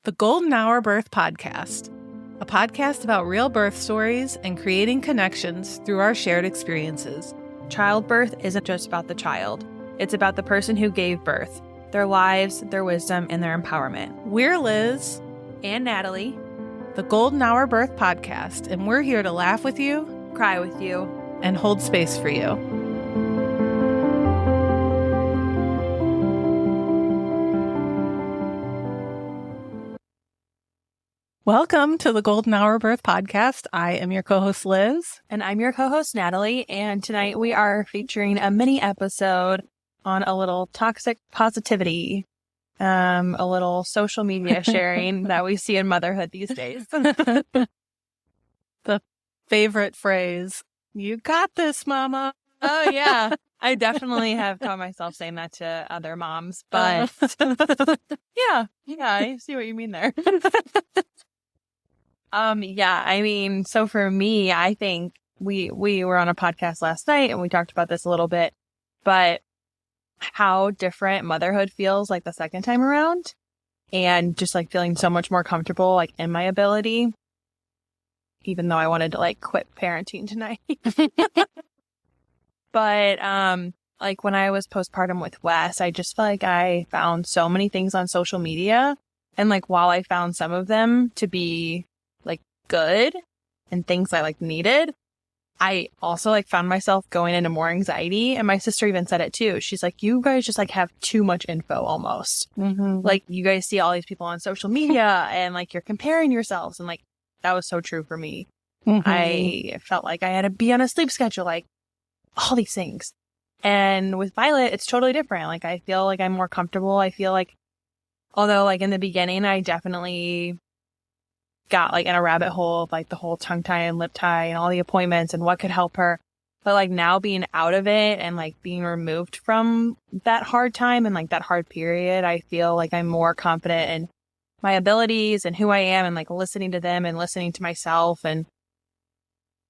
The Golden Hour Birth Podcast, a podcast about real birth stories and creating connections through our shared experiences. Childbirth isn't just about the child. It's about the person who gave birth, their lives, their wisdom, and their empowerment. We're Liz And Natalie, the Golden Hour Birth Podcast, and we're here to laugh with you, cry with you, and hold space for you. Welcome to the Golden Hour Birth Podcast. I am your co-host, Liz. And I'm your co-host, Natalie. And tonight we are featuring a mini episode on a little toxic positivity, a little social media sharing that we see in motherhood these days. The favorite phrase, "You got this, mama." Oh, yeah. I definitely have caught myself saying that to other moms, but yeah, I see what you mean there. So for me, I think we were on a podcast last night and we talked about this a little bit, but how different motherhood feels like the second time around, and just like feeling so much more comfortable like in my ability, even though I wanted to like quit parenting tonight. But like when I was postpartum with Wes, I just felt like I found so many things on social media, and like while I found some of them to be like good and things I like needed, I also like found myself going into more anxiety. And my sister even said it too. She's like, you guys just like have too much info almost. Mm-hmm. Like you guys see all these people on social media and like you're comparing yourselves. And like that was so true for me. Mm-hmm. I felt like I had to be on a sleep schedule, like all these things. And with Violet, it's totally different. Like I feel like I'm more comfortable. I feel like, although like in the beginning, I definitely got like in a rabbit hole of like the whole tongue tie and lip tie and all the appointments and what could help her. But like now being out of it and like being removed from that hard time and like that hard period, I feel like I'm more confident in my abilities and who I am and like listening to them and listening to myself. And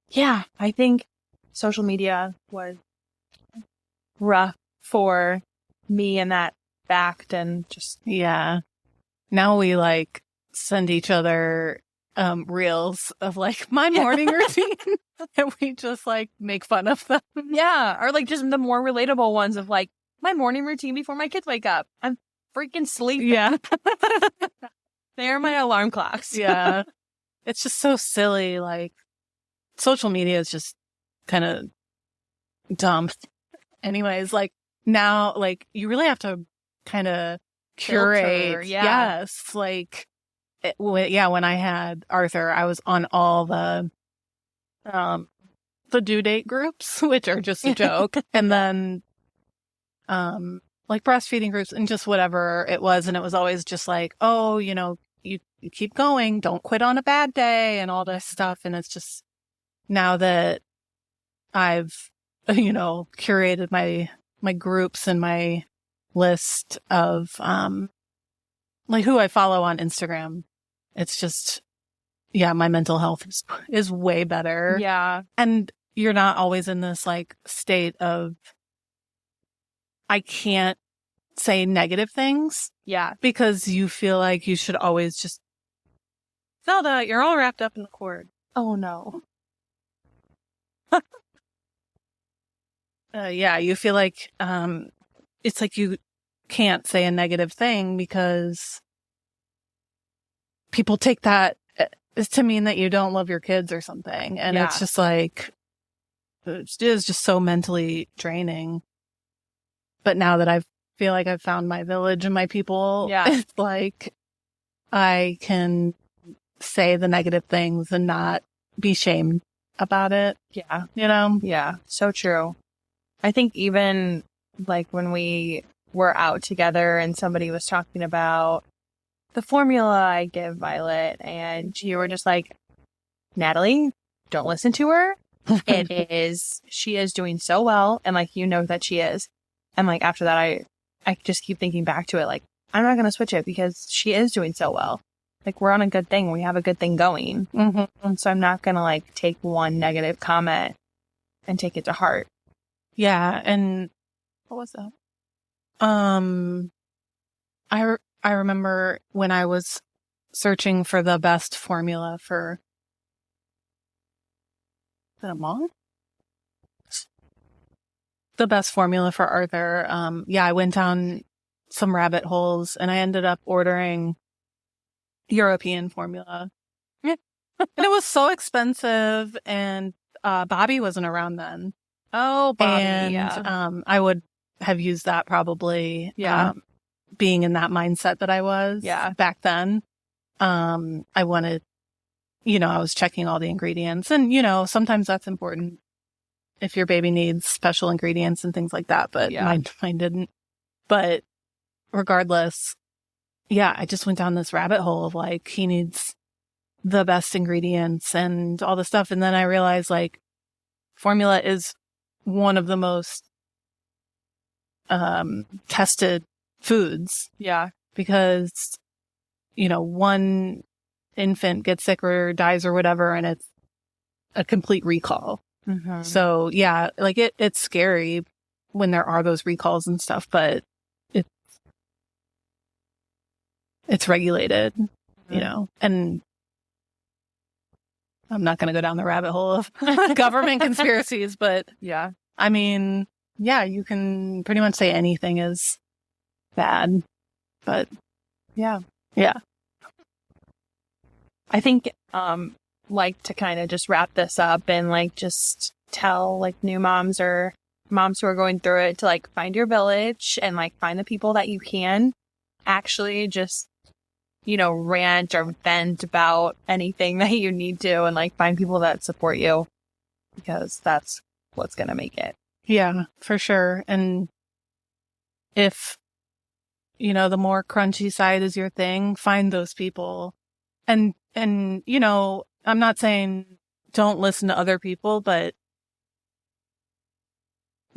yeah, I think social media was rough for me in that fact. And just, yeah. Now we like send each other reels of like my morning routine and we just like make fun of them. Yeah. Or like just the more relatable ones of like my morning routine before my kids wake up. I'm freaking sleeping. Yeah. They are my alarm clocks. Yeah. It's just so silly. Like social media is just kind of dumb. Anyways, like now, like you really have to kind of curate. Filter, yeah. Yes. Like, when I had Arthur, I was on all the due date groups, which are just a joke. And then, like breastfeeding groups and just whatever it was. And it was always just like, oh, you know, you keep going, don't quit on a bad day and all this stuff. And it's just now that I've, you know, curated my groups and my list of, like who I follow on Instagram, it's just, yeah, my mental health is way better. Yeah. And you're not always in this like state of, I can't say negative things. Yeah. Because you feel like you should always just, Zelda, you're all wrapped up in the cord. Oh no. Yeah, you feel like, it's like you can't say a negative thing because people take that to mean that you don't love your kids or something. And it's just like, it is just so mentally draining. But now that I feel like I've found my village and my people, it's like I can say the negative things and not be shamed about it. Yeah. You know? Yeah. So true. I think even like when we were out together and somebody was talking about the formula I give Violet, and you were just like, Natalie, don't listen to her. She is doing so well. And like, you know that she is. And like, after that, I just keep thinking back to it. Like, I'm not going to switch it because she is doing so well. Like, we're on a good thing. We have a good thing going. Mm-hmm. And so I'm not going to like take one negative comment and take it to heart. Yeah. And what was that? I remember when I was searching for the best formula for the mom. The best formula for Arthur. I went down some rabbit holes and I ended up ordering European formula. Yeah. And it was so expensive, and Bobby wasn't around then. Oh, Bobby, and yeah. I would have used that probably. Yeah. Being in that mindset that I was back then. I wanted, I was checking all the ingredients, and sometimes that's important if your baby needs special ingredients and things like that, but mine didn't. But regardless, I just went down this rabbit hole of like, he needs the best ingredients and all the stuff. And then I realized like formula is one of the most tested foods. Yeah. Because, one infant gets sick or dies or whatever, and it's a complete recall. Mm-hmm. So like it's scary when there are those recalls and stuff, but it's regulated, and I'm not going to go down the rabbit hole of government conspiracies, but I mean, you can pretty much say anything is bad, but yeah. I think, like to kind of just wrap this up and like just tell like new moms or moms who are going through it to like find your village and like find the people that you can actually just, rant or vent about anything that you need to, and like find people that support you, because that's what's going to make it. Yeah, for sure. And if, the more crunchy side is your thing, find those people. And, I'm not saying don't listen to other people, but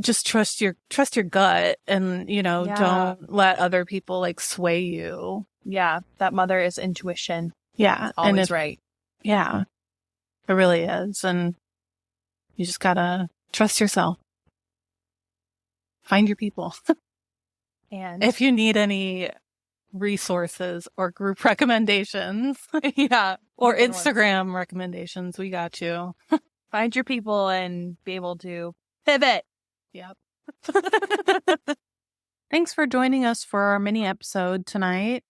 just trust your gut, and, don't let other people like sway you. Yeah. That mother is intuition. Yeah. It's always right. Yeah, it really is. And you just gotta trust yourself. Find your people. And if you need any resources or group recommendations, or Instagram recommendations, we got you. Find your people and be able to pivot. Yep. Thanks for joining us for our mini episode tonight.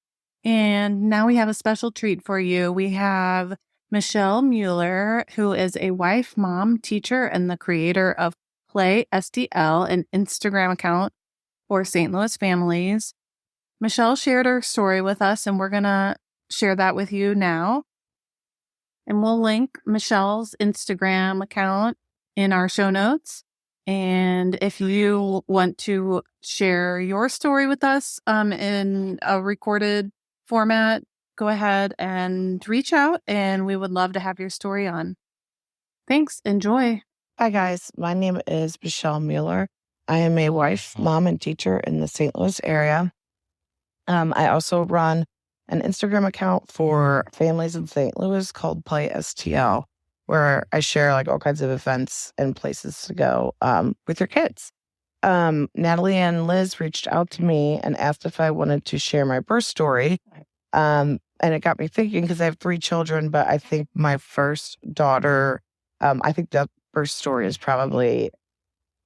And now we have a special treat for you. We have Michelle Mueller, who is a wife, mom, teacher, and the creator of Play STL, an Instagram account for St. Louis families. Michelle shared her story with us, and we're going to share that with you now. And we'll link Michelle's Instagram account in our show notes. And if you want to share your story with us in a recorded format, go ahead and reach out, and we would love to have your story on. Thanks. Enjoy. Hi, guys. My name is Michelle Mueller. I am a wife, mom, and teacher in the St. Louis area. I also run an Instagram account for families in St. Louis called Play STL, where I share like all kinds of events and places to go with your kids. Natalie and Liz reached out to me and asked if I wanted to share my birth story. And it got me thinking, because I have 3 children, but I think my first daughter, I think the birth story is probably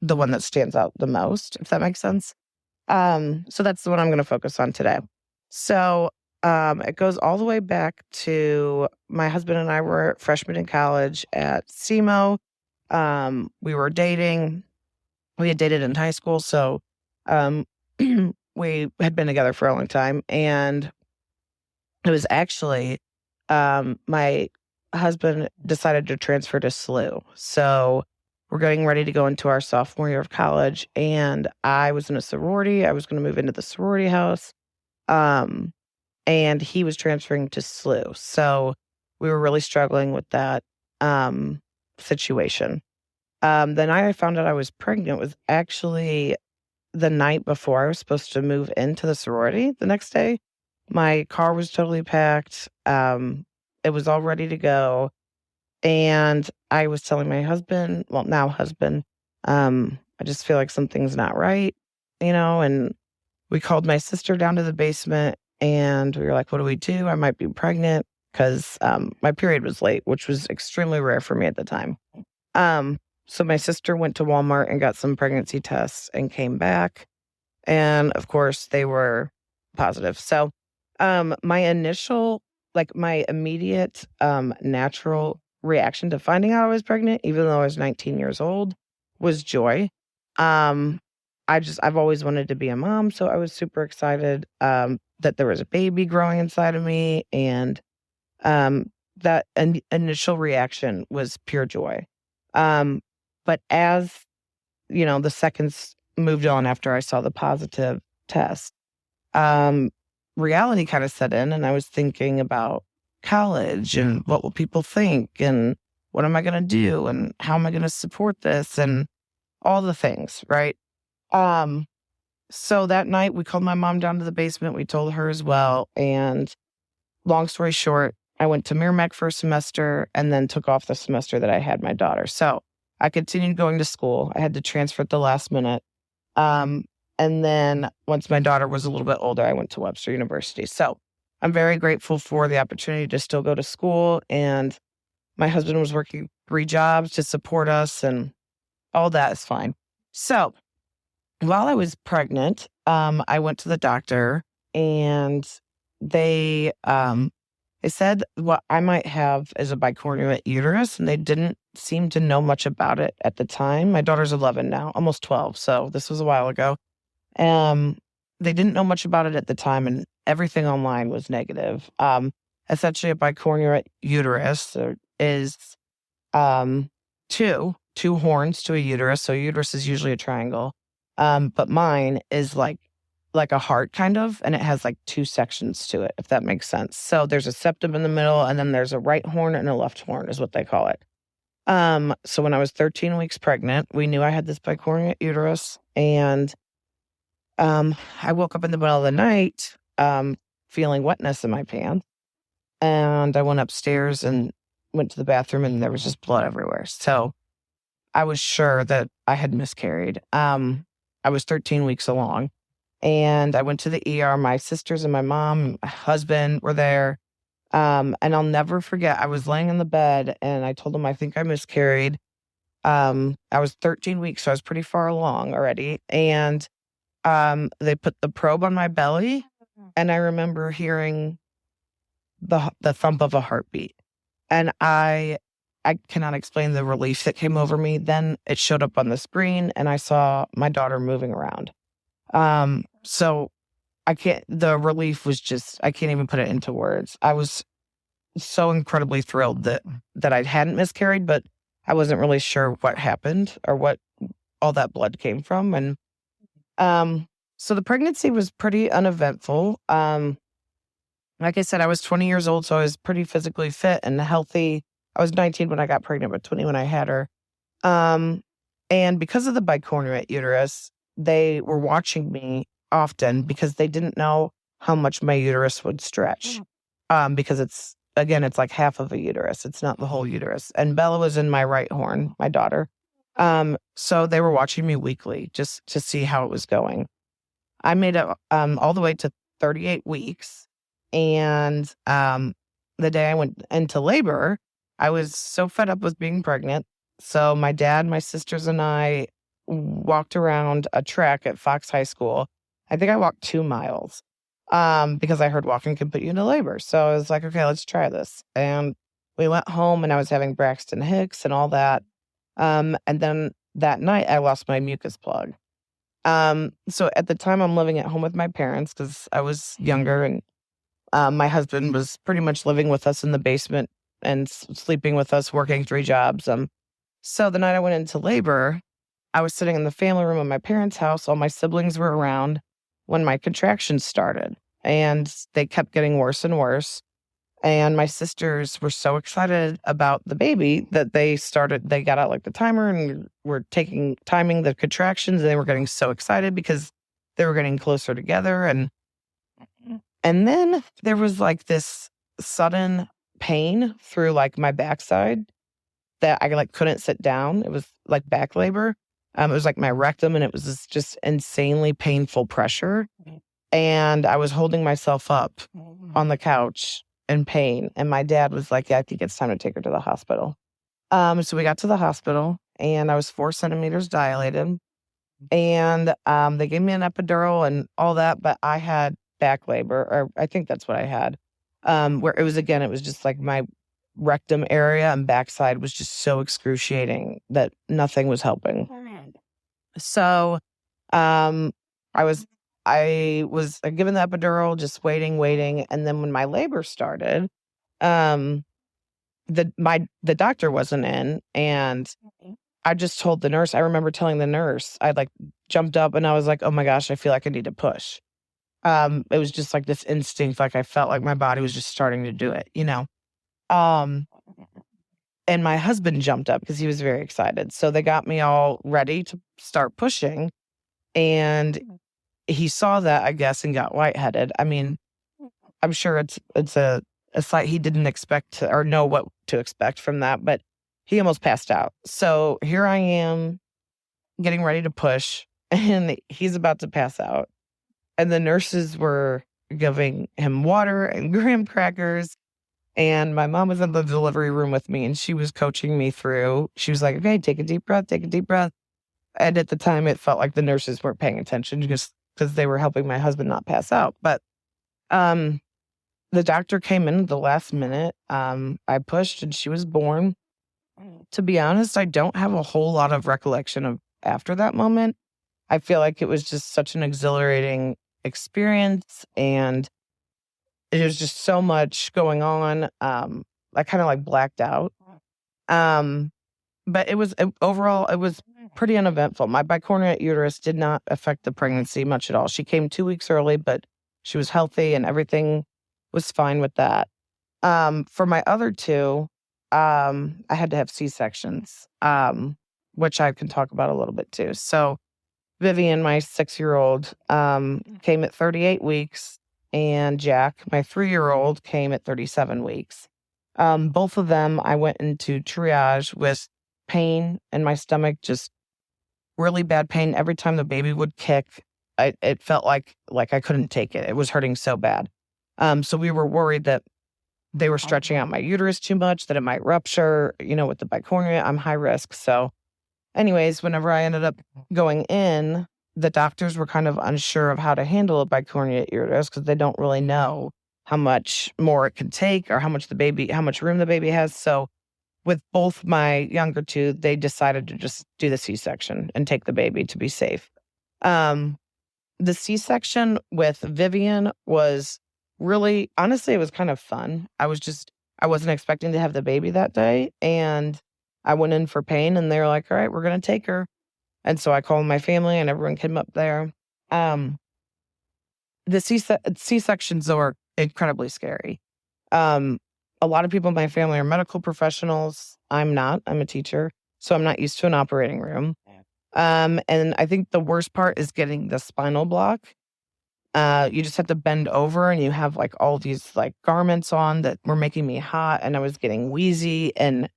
the one that stands out the most, if that makes sense. So that's the one I'm going to focus on today. So it goes all the way back to my husband and I were freshmen in college at SEMO. We were dating. We had dated in high school, so we had been together for a long time. And it was actually my husband decided to transfer to SLU. So we're getting ready to go into our sophomore year of college, and I was in a sorority. I was going to move into the sorority house. And he was transferring to SLU. So we were really struggling with that situation. The night I found out I was pregnant was actually the night before I was supposed to move into the sorority the next day. My car was totally packed. It was all ready to go. And I was telling my husband, well, now husband, I just feel like something's not right, and we called my sister down to the basement, and we were like, what do we do? I might be pregnant because my period was late, which was extremely rare for me at the time. So my sister went to Walmart and got some pregnancy tests and came back. And of course, they were positive. So my immediate natural reaction to finding out I was pregnant, even though I was 19 years old, was joy. I've always wanted to be a mom, so I was super excited that there was a baby growing inside of me, and that initial reaction was pure joy. But as the seconds moved on after I saw the positive test, reality kind of set in, and I was thinking about college and what will people think, and what am I going to do, and how am I going to support this, and all the things, right? So that night we called my mom down to the basement. We told her as well. And long story short, I went to Merrimack for a semester and then took off the semester that I had my daughter. So I continued going to school. I had to transfer at the last minute. And then once my daughter was a little bit older, I went to Webster University. So I'm very grateful for the opportunity to still go to school. And my husband was working 3 jobs to support us, and all that is fine. So while I was pregnant, I went to the doctor, and they said what I might have is a bicornuate uterus, and they didn't seem to know much about it at the time. My daughter's 11 now, almost 12, so this was a while ago. They didn't know much about it at the time, and everything online was negative. Essentially, a bicornuate uterus is two horns to a uterus. So a uterus is usually a triangle. But mine is like a heart kind of, and it has like 2 sections to it, if that makes sense. So there's a septum in the middle, and then there's a right horn and a left horn is what they call it. So when I was 13 weeks pregnant, we knew I had this bicornuate uterus, and I woke up in the middle of the night feeling wetness in my pants, and I went upstairs and went to the bathroom, and there was just blood everywhere. So I was sure that I had miscarried. I was 13 weeks along, and I went to the ER. My sisters and my mom, my husband were there. And I'll never forget, I was laying in the bed, and I told them, I think I miscarried. I was 13 weeks, so I was pretty far along already. And they put the probe on my belly, and I remember hearing the thump of a heartbeat. And I cannot explain the relief that came over me. Then it showed up on the screen, and I saw my daughter moving around. So the relief was just, I can't even put it into words. I was so incredibly thrilled that I hadn't miscarried, but I wasn't really sure what happened or what all that blood came from. And so the pregnancy was pretty uneventful. Like I said, I was 20 years old, so I was pretty physically fit and healthy. I was 19 when I got pregnant, but 20 when I had her. And because of the bicornuate uterus, they were watching me often because they didn't know how much my uterus would stretch. Because it's like half of a uterus. It's not the whole uterus. And Bella was in my right horn, my daughter. So they were watching me weekly just to see how it was going. I made it all the way to 38 weeks. And the day I went into labor, I was so fed up with being pregnant. So my dad, my sisters, and I walked around a track at Fox High School. I think I walked 2 miles because I heard walking can put you into labor. So I was like, okay, let's try this. And we went home, and I was having Braxton Hicks and all that. And then that night, I lost my mucus plug. So at the time, I'm living at home with my parents because I was younger, and my husband was pretty much living with us in the basement and sleeping with us, working 3 jobs. So the night I went into labor, I was sitting in the family room of my parents' house. All my siblings were around when my contractions started, and they kept getting worse and worse. And my sisters were so excited about the baby that they got out like the timer and were timing the contractions. And they were getting so excited because they were getting closer together. And then there was like this sudden pain through like my backside that I like couldn't sit down. It was like back labor. It was like my rectum, and it was this just insanely painful pressure. And I was holding myself up on the couch in pain. And my dad was like, yeah, I think it's time to take her to the hospital. So we got to the hospital and I was 4 centimeters dilated. And they gave me an epidural and all that, but I had back labor, or I think that's what I had. Where it was just like my rectum area and backside was just so excruciating that nothing was helping. So I was given the epidural, just waiting. And then when my labor started, the doctor wasn't in, and I just told the nurse. I remember telling the nurse, I like jumped up and I was like, oh my gosh, I feel like I need to push. It was just like this instinct, like I felt like my body was just starting to do it, you know. And my husband jumped up because he was very excited. So they got me all ready to start pushing. And he saw that, I guess, and got lightheaded. I mean, I'm sure it's a sight he didn't expect or know what to expect from that, but he almost passed out. So here I am getting ready to push, and he's about to pass out. And the nurses were giving him water and graham crackers. And my mom was in the delivery room with me, and she was coaching me through. She was like, okay, take a deep breath, take a deep breath. And at the time, it felt like the nurses weren't paying attention because they were helping my husband not pass out. But the doctor came in at the last minute. I pushed, and she was born. To be honest, I don't have a whole lot of recollection of after that moment. I feel like it was just such an exhilarating experience, and it was just so much going on. I kind of like blacked out. But overall, it was pretty uneventful. My bicornuate uterus did not affect the pregnancy much at all. She came 2 weeks early, but she was healthy and everything was fine with that. For my other two, I had to have C-sections, which I can talk about a little bit too. So Vivian, my 6-year-old, came at 38 weeks, and Jack, my 3-year-old, came at 37 weeks. Both of them, I went into triage with pain in my stomach, just really bad pain. Every time the baby would kick, it felt like I couldn't take it. It was hurting so bad. So we were worried that they were stretching out my uterus too much, that it might rupture. You know, with the bicornuate, I'm high risk. So anyways, whenever I ended up going in, the doctors were kind of unsure of how to handle a bicornuate uterus because they don't really know how much more it can take or how much room the baby has. So with both my younger two, they decided to just do the C-section and take the baby to be safe. The C-section with Vivian was really, honestly, it was kind of fun. I wasn't expecting to have the baby that day, and I went in for pain, and they were like, all right, we're going to take her. And so I called my family, and everyone came up there. The C-sections are incredibly scary. A lot of people in my family are medical professionals. I'm not. I'm a teacher, so I'm not used to an operating room. And I think the worst part is getting the spinal block. You just have to bend over, and you have like all these like garments on that were making me hot, and I was getting wheezy. And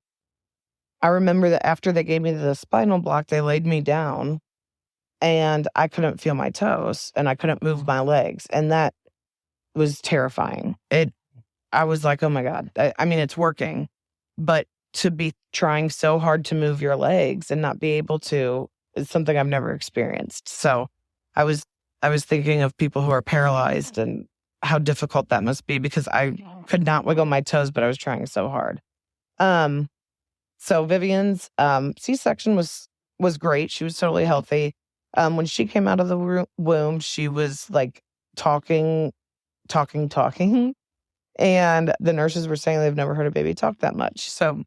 I remember that after they gave me the spinal block, they laid me down, and I couldn't feel my toes, and I couldn't move my legs, and that was terrifying. I was like, oh my God. I mean, it's working, but to be trying so hard to move your legs and not be able to is something I've never experienced. So I was thinking of people who are paralyzed and how difficult that must be, because I could not wiggle my toes, but I was trying so hard. So Vivian's C-section was great. She was totally healthy. When she came out of the womb, she was like talking. And the nurses were saying they've never heard a baby talk that much. So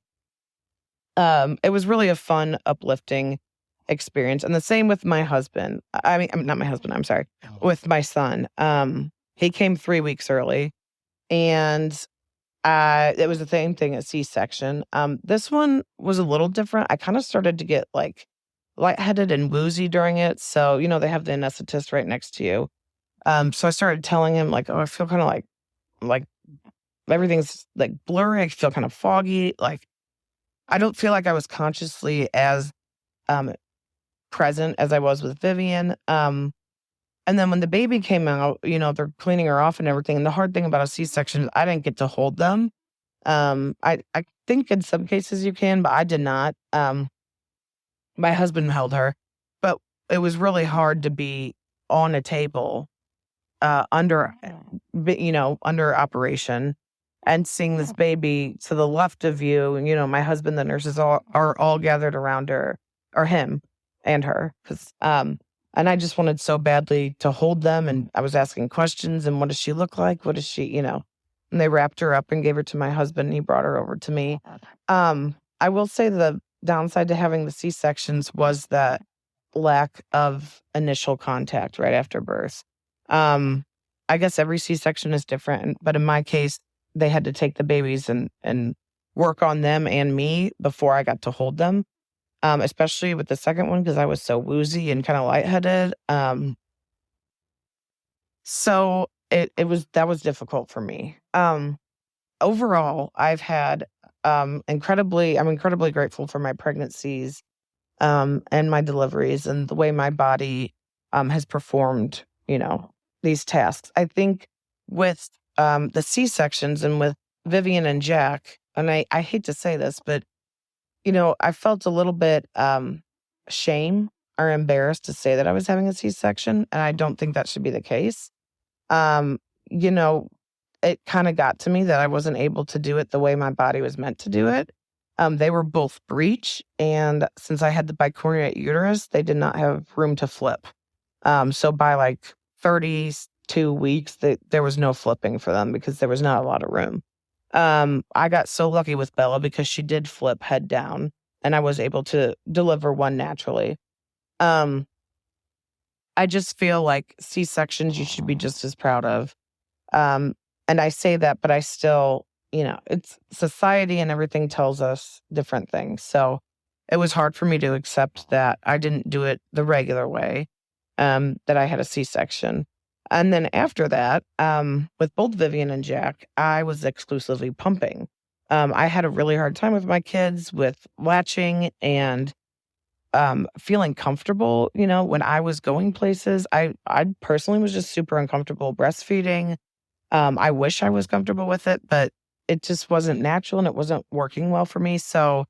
it was really a fun, uplifting experience. And the same with my husband. I mean, not my husband, I'm sorry. With my son. He came 3 weeks early. And it was the same thing as C-section. This one was a little different. I kind of started to get like lightheaded and woozy during it. So, you know, they have the anesthetist right next to you. So I started telling him like, oh, I feel kind of like everything's like blurry. I feel kind of foggy. Like, I don't feel like I was consciously as present as I was with Vivian. And then when the baby came out, they're cleaning her off and everything. And the hard thing about a C-section is I didn't get to hold them. I think in some cases you can, but I did not. My husband held her, but it was really hard to be on a table under operation and seeing this baby to the left of you. And, my husband, the nurses are all gathered around her, or him and her. And I just wanted so badly to hold them. And I was asking questions. And what does she look like? What is she, And they wrapped her up and gave her to my husband. And he brought her over to me. I will say the downside to having the C-sections was that lack of initial contact right after birth. I guess every C-section is different, but in my case, they had to take the babies and work on them and me before I got to hold them, especially with the second one because I was so woozy and kind of lightheaded. So that was difficult for me. Overall, I've had I'm incredibly grateful for my pregnancies and my deliveries and the way my body has performed, these tasks. I think with the C-sections and with Vivian and Jack, and I hate to say this, but, I felt a little bit shame or embarrassed to say that I was having a C-section, and I don't think that should be the case. It kind of got to me that I wasn't able to do it the way my body was meant to do it. They were both breech, and since I had the bicornuate uterus, they did not have room to flip. So by like 32 weeks, there was no flipping for them because there was not a lot of room. I got so lucky with Bella because she did flip head down, and I was able to deliver one naturally. I just feel like C-sections you should be just as proud of. And I say that, but I still, it's society and everything tells us different things. So it was hard for me to accept that I didn't do it the regular way, that I had a C-section. And then after that, with both Vivian and Jack, I was exclusively pumping. I had a really hard time with my kids with latching and feeling comfortable, when I was going places. I personally was just super uncomfortable breastfeeding. I wish I was comfortable with it, but it just wasn't natural and it wasn't working well for me. So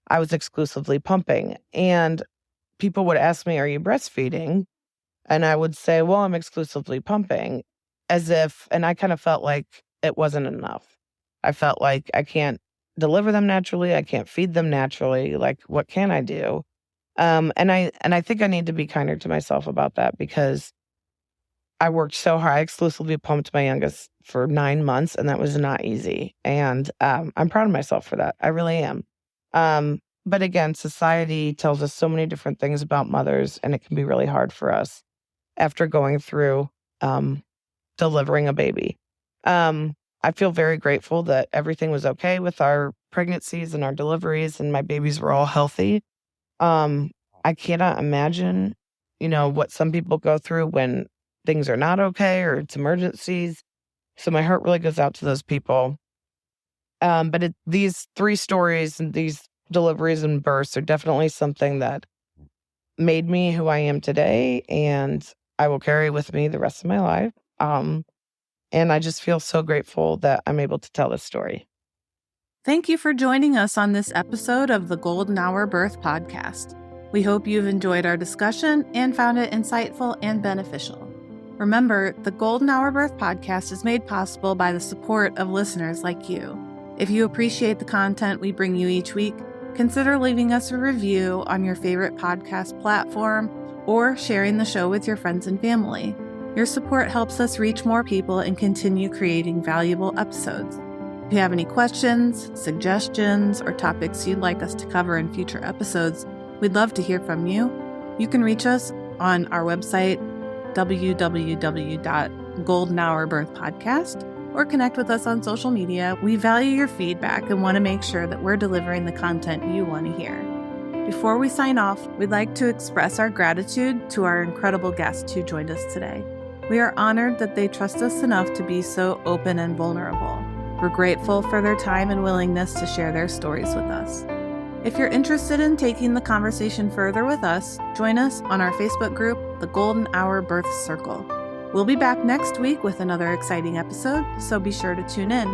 I was exclusively pumping. And people would ask me, are you breastfeeding? And I would say, well, I'm exclusively pumping, and I kind of felt like it wasn't enough. I felt like I can't deliver them naturally. I can't feed them naturally. Like, what can I do? And I think I need to be kinder to myself about that because I worked so hard. I exclusively pumped my youngest for 9 months, and that was not easy. And I'm proud of myself for that. I really am. But again, society tells us so many different things about mothers, and it can be really hard for us after going through delivering a baby. I feel very grateful that everything was okay with our pregnancies and our deliveries, and my babies were all healthy. I cannot imagine, what some people go through when things are not okay or it's emergencies. So my heart really goes out to those people. But these 3 stories and these deliveries and births are definitely something that made me who I am today, and I will carry with me the rest of my life. And I just feel so grateful that I'm able to tell this story. Thank you for joining us on this episode of the Golden Hour Birth Podcast. We hope you've enjoyed our discussion and found it insightful and beneficial. Remember, the Golden Hour Birth Podcast is made possible by the support of listeners like you. If you appreciate the content we bring you each week, consider leaving us a review on your favorite podcast platform or sharing the show with your friends and family. Your support helps us reach more people and continue creating valuable episodes. If you have any questions, suggestions, or topics you'd like us to cover in future episodes, we'd love to hear from you. You can reach us on our website, www.goldenhourbirthpodcast, or connect with us on social media. We value your feedback and want to make sure that we're delivering the content you want to hear. Before we sign off, we'd like to express our gratitude to our incredible guests who joined us today. We are honored that they trust us enough to be so open and vulnerable. We're grateful for their time and willingness to share their stories with us. If you're interested in taking the conversation further with us, join us on our Facebook group, The Golden Hour Birth Circle. We'll be back next week with another exciting episode, so be sure to tune in.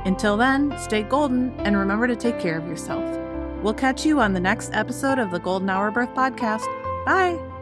Until then, stay golden and remember to take care of yourself. We'll catch you on the next episode of the Golden Hour Birth Podcast. Bye!